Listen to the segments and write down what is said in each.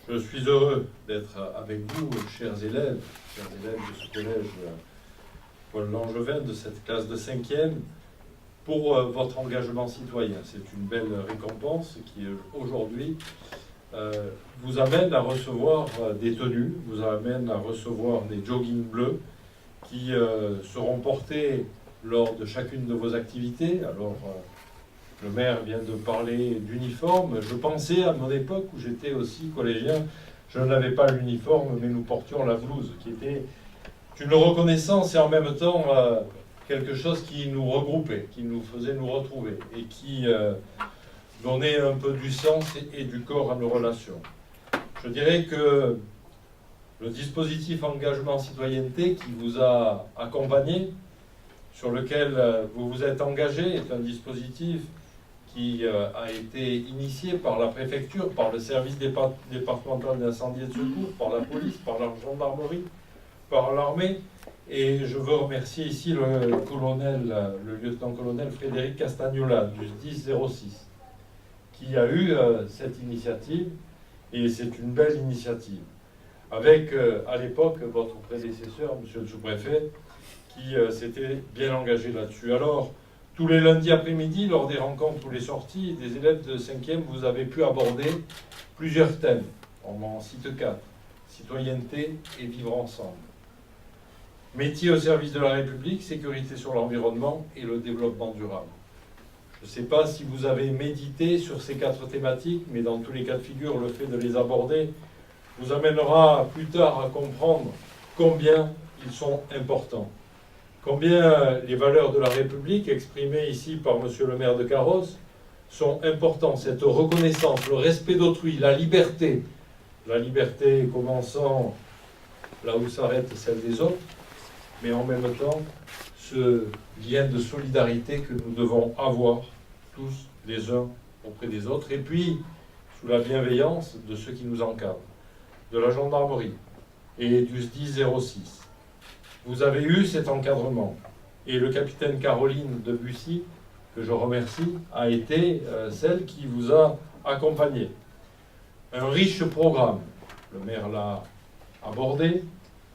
Je suis heureux d'être avec vous, chers élèves de ce collège Paul Langevin, de cette classe de 5e, pour votre engagement citoyen. C'est une belle récompense qui, aujourd'hui, vous amène à recevoir des tenues, vous amène à recevoir des joggings bleus qui seront portés lors de chacune de vos activités. Alors, le maire vient de parler d'uniforme. Je pensais à mon époque où j'étais aussi collégien, je n'avais pas l'uniforme, mais nous portions la blouse, qui était une reconnaissance et en même temps quelque chose qui nous regroupait, qui nous faisait nous retrouver et qui donnait un peu du sens et du corps à nos relations. Je dirais que le dispositif engagement citoyenneté qui vous a accompagné, sur lequel vous vous êtes engagé, est un dispositif qui a été initié par la préfecture, par le service départemental d'incendie et de secours, par la police, par la gendarmerie, par l'armée. Et je veux remercier ici le lieutenant-colonel Frédéric Castagnola du 1006, qui a eu cette initiative, et c'est une belle initiative. Avec, à l'époque, votre prédécesseur, monsieur le sous-préfet, qui s'était bien engagé là-dessus. Alors, tous les lundis après-midi, lors des rencontres ou les sorties des élèves de 5e, vous avez pu aborder plusieurs thèmes. On en cite 4. Citoyenneté et vivre ensemble. Métier au service de la République, sécurité sur l'environnement et le développement durable. Je ne sais pas si vous avez médité sur ces 4 thématiques, mais dans tous les cas de figure, le fait de les aborder vous amènera plus tard à comprendre combien ils sont importants. Combien les valeurs de la République, exprimées ici par monsieur le maire de Carros, sont importantes. Cette reconnaissance, le respect d'autrui, la liberté commençant là où s'arrête celle des autres, mais en même temps, ce lien de solidarité que nous devons avoir tous les uns auprès des autres, et puis sous la bienveillance de ceux qui nous encadrent, de la gendarmerie et du SDIS 06. Vous avez eu cet encadrement, et le capitaine Caroline de Bussy, que je remercie, a été celle qui vous a accompagné. Un riche programme, le maire l'a abordé,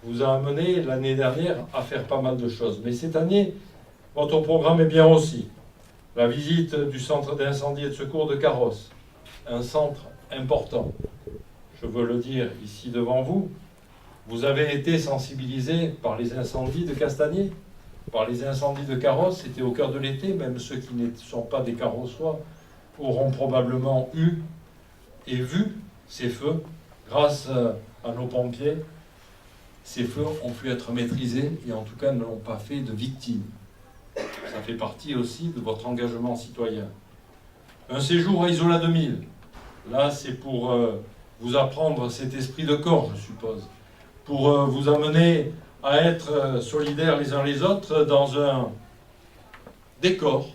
vous a amené l'année dernière à faire pas mal de choses. Mais cette année, votre programme est bien aussi. La visite du centre d'incendie et de secours de Carros, un centre important. Je veux le dire ici devant vous, vous avez été sensibilisés par les incendies de Castagnier, par les incendies de Carros, c'était au cœur de l'été, même ceux qui ne sont pas des Carrossois auront probablement eu et vu ces feux grâce à nos pompiers. Ces feux ont pu être maîtrisés et en tout cas n'ont pas fait de victimes. Ça fait partie aussi de votre engagement citoyen. Un séjour à Isola 2000, là c'est pour vous apprendre cet esprit de corps, je suppose, pour vous amener à être solidaires les uns les autres dans un décor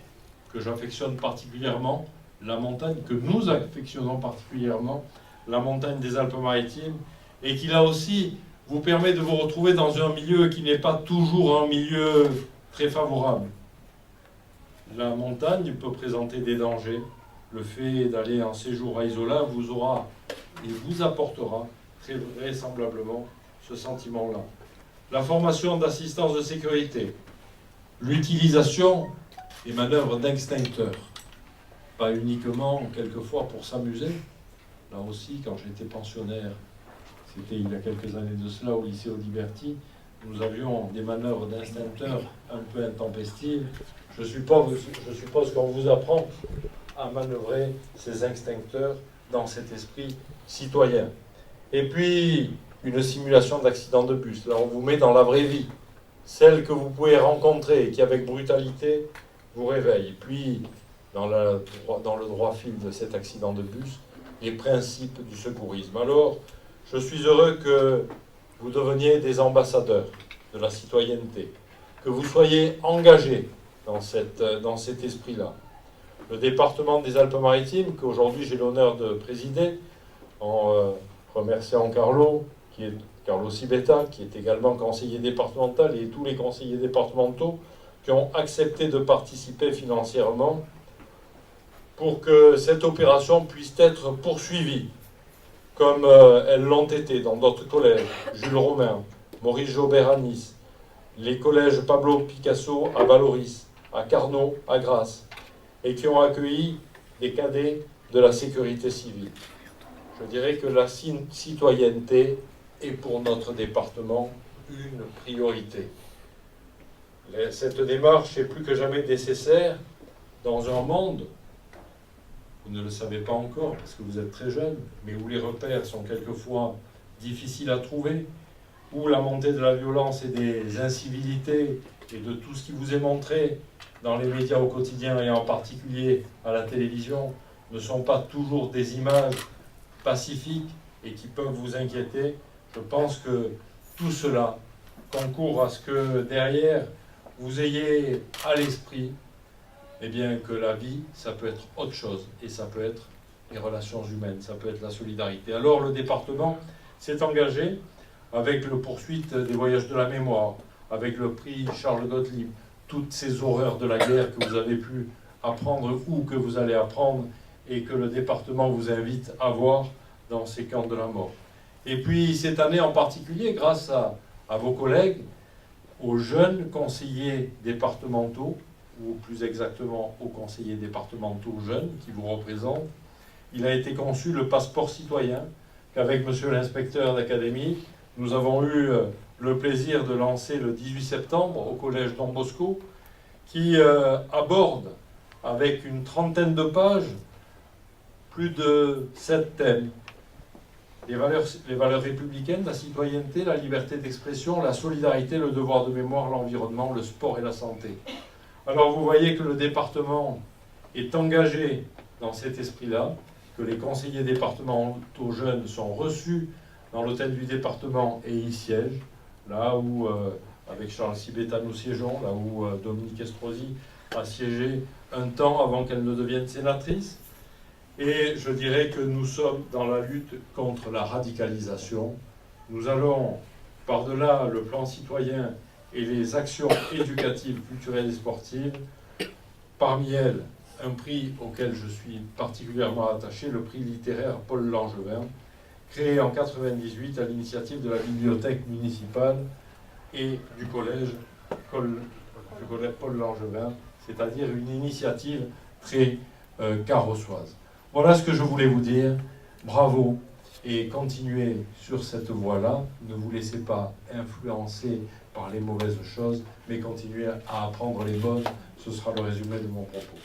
que j'affectionne particulièrement, la montagne que nous affectionnons particulièrement, la montagne des Alpes-Maritimes, et qui là aussi vous permet de vous retrouver dans un milieu qui n'est pas toujours un milieu très favorable. La montagne peut présenter des dangers. Le fait d'aller en séjour à Isola vous aura et vous apportera très vraisemblablement ce sentiment-là. La formation d'assistance de sécurité, l'utilisation des manœuvres d'extincteurs, pas uniquement quelquefois pour s'amuser. Là aussi, quand j'étais pensionnaire, c'était il y a quelques années de cela, au lycée Audiberti, nous avions des manœuvres d'extincteurs un peu intempestives. Je suppose qu'on vous apprend à manœuvrer ces extincteurs dans cet esprit citoyen. Et puis, une simulation d'accident de bus. Là, on vous met dans la vraie vie, celle que vous pouvez rencontrer et qui, avec brutalité, vous réveille. Et puis, dans le droit fil de cet accident de bus, les principes du secourisme. Alors, je suis heureux que vous deveniez des ambassadeurs de la citoyenneté, que vous soyez engagés dans cet esprit-là. Le département des Alpes-Maritimes, qu'aujourd'hui j'ai l'honneur de présider, en remerciant Carlo Sibetta, qui est également conseiller départemental, et tous les conseillers départementaux qui ont accepté de participer financièrement pour que cette opération puisse être poursuivie comme elles l'ont été dans d'autres collèges, Jules Romain, Maurice Jaubert à Nice, les collèges Pablo Picasso à Valoris, à Carnot, à Grasse, et qui ont accueilli des cadets de la sécurité civile. Je dirais que la citoyenneté est pour notre département une priorité. Cette démarche est plus que jamais nécessaire dans un monde, vous ne le savez pas encore parce que vous êtes très jeune, mais où les repères sont quelquefois difficiles à trouver, où la montée de la violence et des incivilités et de tout ce qui vous est montré dans les médias au quotidien et en particulier à la télévision ne sont pas toujours des images pacifiques et qui peuvent vous inquiéter. Je pense que tout cela concourt à ce que derrière vous ayez à l'esprit eh bien, que la vie, ça peut être autre chose, et ça peut être les relations humaines, ça peut être la solidarité. Alors le département s'est engagé avec le poursuite des voyages de la mémoire, avec le prix Charles Gottlieb, toutes ces horreurs de la guerre que vous avez pu apprendre ou que vous allez apprendre et que le département vous invite à voir dans ces camps de la mort. Et puis cette année en particulier, grâce à vos collègues, aux jeunes conseillers départementaux, ou plus exactement aux conseillers départementaux jeunes qui vous représentent, il a été conçu le passeport citoyen qu'avec monsieur l'inspecteur d'académie, nous avons eu le plaisir de lancer le 18 septembre au collège Don Bosco, qui aborde avec une trentaine de pages plus de 7 thèmes. Les valeurs républicaines, la citoyenneté, la liberté d'expression, la solidarité, le devoir de mémoire, l'environnement, le sport et la santé. Alors vous voyez que le département est engagé dans cet esprit-là, que les conseillers départementaux jeunes sont reçus dans l'hôtel du département et y siègent, là où, avec Charles Sibetta, nous siégeons, là où Dominique Estrosi a siégé un temps avant qu'elle ne devienne sénatrice. Et je dirais que nous sommes dans la lutte contre la radicalisation. Nous allons, par-delà le plan citoyen et les actions éducatives, culturelles et sportives, parmi elles, un prix auquel je suis particulièrement attaché, le prix littéraire Paul Langevin, créé en 1998 à l'initiative de la bibliothèque municipale et du collège Paul Langevin, c'est-à-dire une initiative très carossoise. Voilà ce que je voulais vous dire. Bravo et continuez sur cette voie-là. Ne vous laissez pas influencer par les mauvaises choses, mais continuez à apprendre les bonnes. Ce sera le résumé de mon propos.